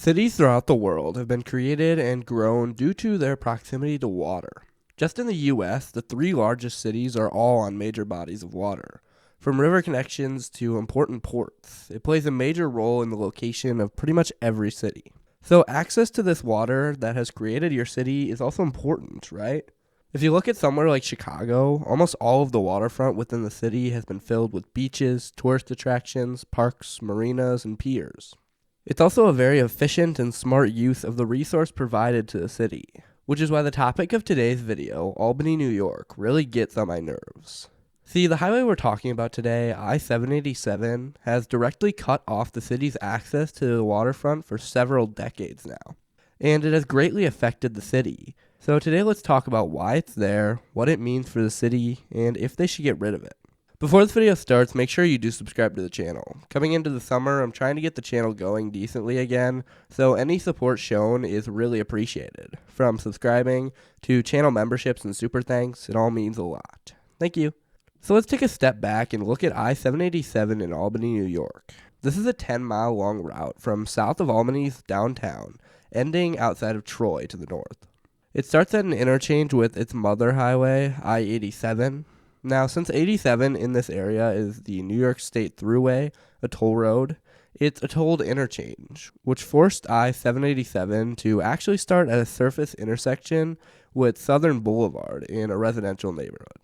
Cities throughout the world have been created and grown due to their proximity to water. Just in the US, the three largest cities are all on major bodies of water. From river connections to important ports, it plays a major role in the location of pretty much every city. So access to this water that has created your city is also important, right? If you look at somewhere like Chicago, almost all of the waterfront within the city has been filled with beaches, tourist attractions, parks, marinas, and piers. It's also a very efficient and smart use of the resource provided to the city, which is why the topic of today's video, Albany, New York, really gets on my nerves. See, the highway we're talking about today, I-787, has directly cut off the city's access to the waterfront for several decades now, and it has greatly affected the city. So today let's talk about why it's there, what it means for the city, and if they should get rid of it. Before this video starts, make sure you do subscribe to the channel. Coming into the summer, I'm trying to get the channel going decently again, so any support shown is really appreciated. From subscribing to channel memberships and super thanks, it all means a lot. Thank you. So let's take a step back and look at I-787 in Albany, New York. This is a 10-mile long route from south of Albany's downtown, ending outside of Troy to the north. It starts at an interchange with its mother highway, I-87. Now, since 87 in this area is the New York State Thruway, a toll road, it's a tolled interchange, which forced I-787 to actually start at a surface intersection with Southern Boulevard in a residential neighborhood.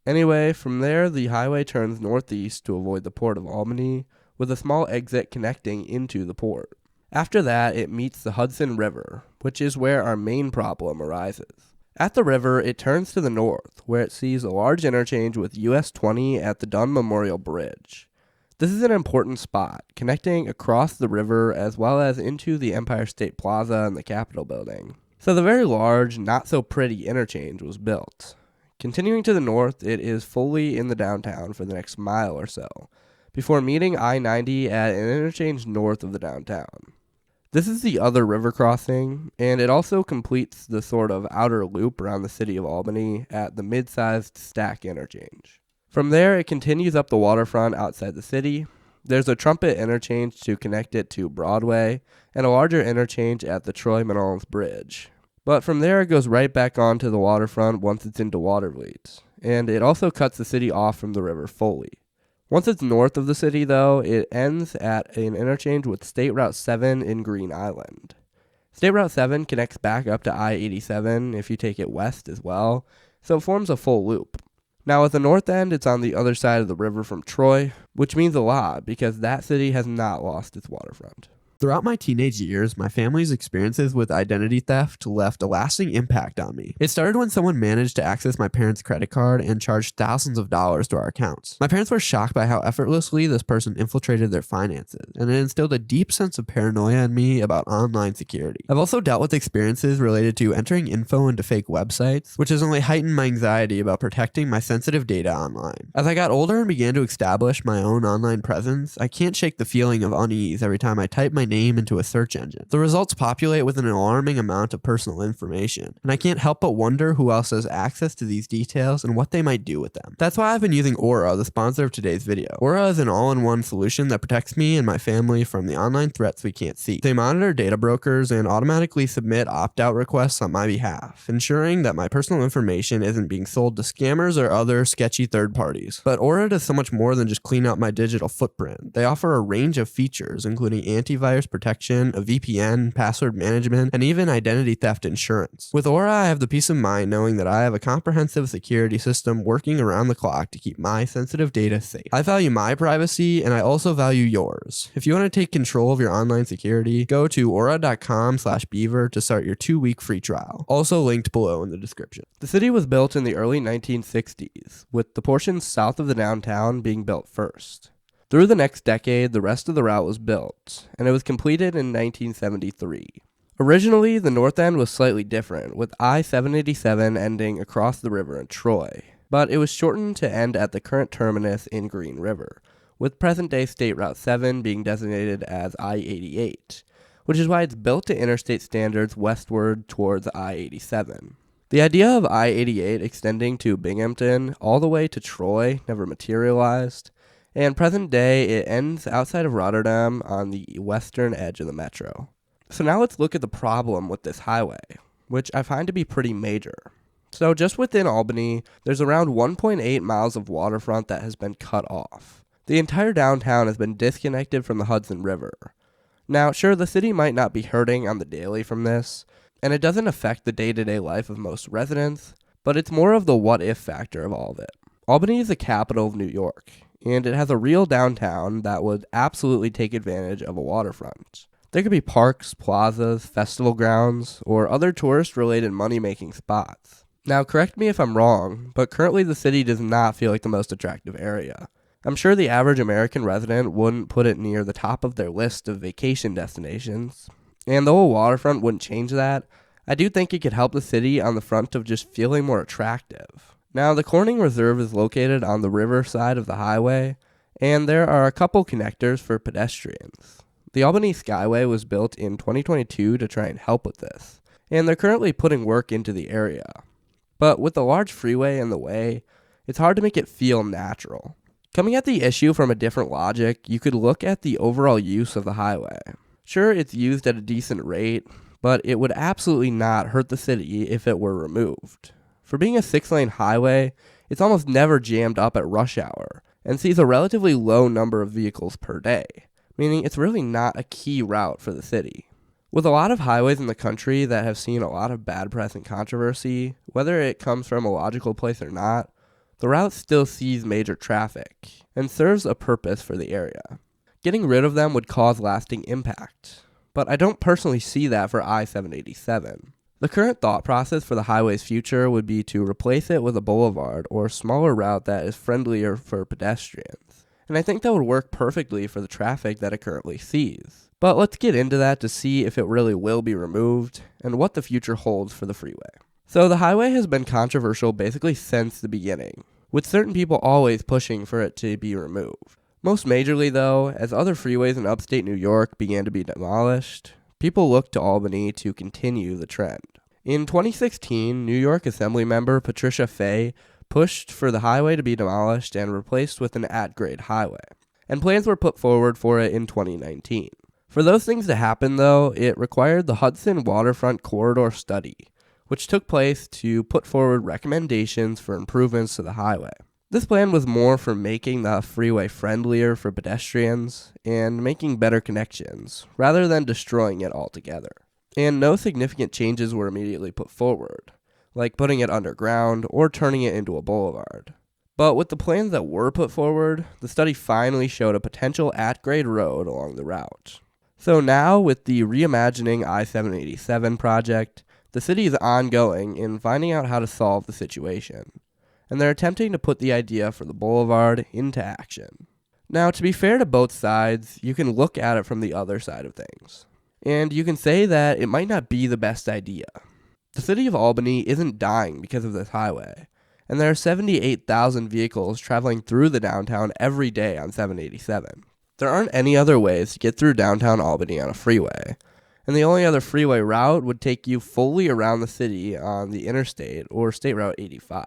Anyway, from there, the highway turns northeast to avoid the port of Albany, with a small exit connecting into the port. After that, it meets the Hudson River, which is where our main problem arises. At the river, it turns to the north, where it sees a large interchange with US 20 at the Dunn Memorial Bridge. This is an important spot, connecting across the river as well as into the Empire State Plaza and the Capitol building. So the very large, not-so-pretty interchange was built. Continuing to the north, it is fully in the downtown for the next mile or so, before meeting I-90 at an interchange north of the downtown. This is the other river crossing, and it also completes the sort of outer loop around the city of Albany at the mid-sized Stack interchange. From there, it continues up the waterfront outside the city. There's a trumpet interchange to connect it to Broadway, and a larger interchange at the Troy-Manolis Bridge. But from there, it goes right back onto the waterfront once it's into Watervliet, and it also cuts the city off from the river fully. Once it's north of the city, though, it ends at an interchange with State Route 7 in Green Island. State Route 7 connects back up to I-87 if you take it west as well, so it forms a full loop. Now, at the north end, it's on the other side of the river from Troy, which means a lot because that city has not lost its waterfront. Throughout my teenage years, my family's experiences with identity theft left a lasting impact on me. It started when someone managed to access my parents' credit card and charged thousands of dollars to our accounts. My parents were shocked by how effortlessly this person infiltrated their finances, and it instilled a deep sense of paranoia in me about online security. I've also dealt with experiences related to entering info into fake websites, which has only heightened my anxiety about protecting my sensitive data online. As I got older and began to establish my own online presence, I can't shake the feeling of unease every time I type my name into a search engine. The results populate with an alarming amount of personal information, and I can't help but wonder who else has access to these details and what they might do with them. That's why I've been using Aura, the sponsor of today's video. Aura is an all-in-one solution that protects me and my family from the online threats we can't see. They monitor data brokers and automatically submit opt-out requests on my behalf, ensuring that my personal information isn't being sold to scammers or other sketchy third parties. But Aura does so much more than just clean up my digital footprint. They offer a range of features, including antivirus protection, a VPN, password management, and even identity theft insurance. With Aura, I have the peace of mind knowing that I have a comprehensive security system working around the clock to keep my sensitive data safe. I value my privacy, and I also value yours. If you want to take control of your online security, go to aura.com/beaver to start your 2-week free trial. Also linked below in the description. The city was built in the early 1960s, with the portions south of the downtown being built first. Through the next decade, the rest of the route was built, and it was completed in 1973. Originally, the north end was slightly different, with I-787 ending across the river in Troy, but it was shortened to end at the current terminus in Green River, with present-day State Route 7 being designated as I-88, which is why it's built to interstate standards westward towards I-87. The idea of I-88 extending to Binghamton all the way to Troy never materialized, and present day it ends outside of Rotterdam on the western edge of the metro. So now let's look at the problem with this highway, which I find to be pretty major. So just within Albany, there's around 1.8 miles of waterfront that has been cut off. The entire downtown has been disconnected from the Hudson River. Now, sure, the city might not be hurting on the daily from this, and it doesn't affect the day-to-day life of most residents, but it's more of the what-if factor of all of it. Albany is the capital of New York, and it has a real downtown that would absolutely take advantage of a waterfront. There could be parks, plazas, festival grounds, or other tourist-related money-making spots. Now, correct me if I'm wrong, but currently the city does not feel like the most attractive area. I'm sure the average American resident wouldn't put it near the top of their list of vacation destinations. And though a waterfront wouldn't change that, I do think it could help the city on the front of just feeling more attractive. Now, the Corning Reserve is located on the river side of the highway, and there are a couple connectors for pedestrians. The Albany Skyway was built in 2022 to try and help with this, and they're currently putting work into the area. But with the large freeway in the way, it's hard to make it feel natural. Coming at the issue from a different logic, you could look at the overall use of the highway. Sure, it's used at a decent rate, but it would absolutely not hurt the city if it were removed. For being a 6-lane highway, it's almost never jammed up at rush hour, and sees a relatively low number of vehicles per day, meaning it's really not a key route for the city. With a lot of highways in the country that have seen a lot of bad press and controversy, whether it comes from a logical place or not, the route still sees major traffic and serves a purpose for the area. Getting rid of them would cause lasting impact, but I don't personally see that for I-787. The current thought process for the highway's future would be to replace it with a boulevard or smaller route that is friendlier for pedestrians. And I think that would work perfectly for the traffic that it currently sees. But let's get into that to see if it really will be removed and what the future holds for the freeway. So the highway has been controversial basically since the beginning, with certain people always pushing for it to be removed. Most majorly though, as other freeways in upstate New York began to be demolished, people looked to Albany to continue the trend. In 2016, New York Assemblymember Patricia Fay pushed for the highway to be demolished and replaced with an at-grade highway, and plans were put forward for it in 2019. For those things to happen, though, it required the Hudson Waterfront Corridor Study, which took place to put forward recommendations for improvements to the highway. This plan was more for making the freeway friendlier for pedestrians and making better connections, rather than destroying it altogether. And no significant changes were immediately put forward, like putting it underground or turning it into a boulevard. But with the plans that were put forward, the study finally showed a potential at-grade road along the route. So now, with the Reimagining I-787 project, the city is ongoing in finding out how to solve the situation, and they're attempting to put the idea for the boulevard into action. Now, to be fair to both sides, you can look at it from the other side of things, and you can say that it might not be the best idea. The city of Albany isn't dying because of this highway, and there are 78,000 vehicles traveling through the downtown every day on 787. There aren't any other ways to get through downtown Albany on a freeway, and the only other freeway route would take you fully around the city on the Interstate or State Route 85.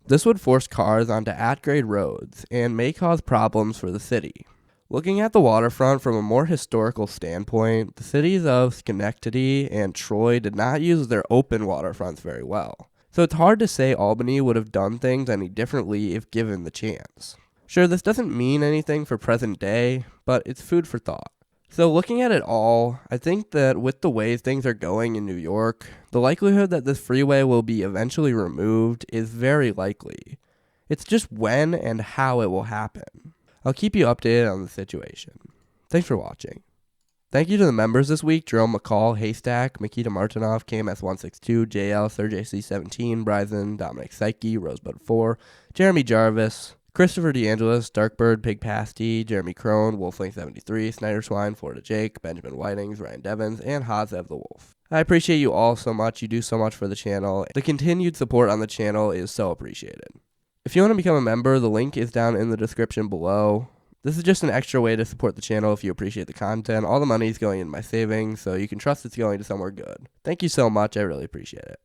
This would force cars onto at-grade roads and may cause problems for the city. Looking at the waterfront from a more historical standpoint, the cities of Schenectady and Troy did not use their open waterfronts very well. So it's hard to say Albany would have done things any differently if given the chance. Sure, this doesn't mean anything for present day, but it's food for thought. So looking at it all, I think that with the way things are going in New York, the likelihood that this freeway will be eventually removed is very likely. It's just when and how it will happen. I'll keep you updated on the situation. Thanks for watching. Thank you to the members this week: Jerome McCall, Haystack, Makita Martinov, KMS162, JL, Sergey C17, Bryson, Dominic Psyche, Rosebud 4, Jeremy Jarvis, Christopher DeAngelis, Darkbird, Pig Pasty, Jeremy Crone, Wolfling73, Snyder Swine, Florida Jake, Benjamin Whitings, Ryan Devins, and Hazev the Wolf. I appreciate you all so much. You do so much for the channel. The continued support on the channel is so appreciated. If you want to become a member, the link is down in the description below. This is just an extra way to support the channel if you appreciate the content. All the money is going in my savings, so you can trust it's going to somewhere good. Thank you so much. I really appreciate it.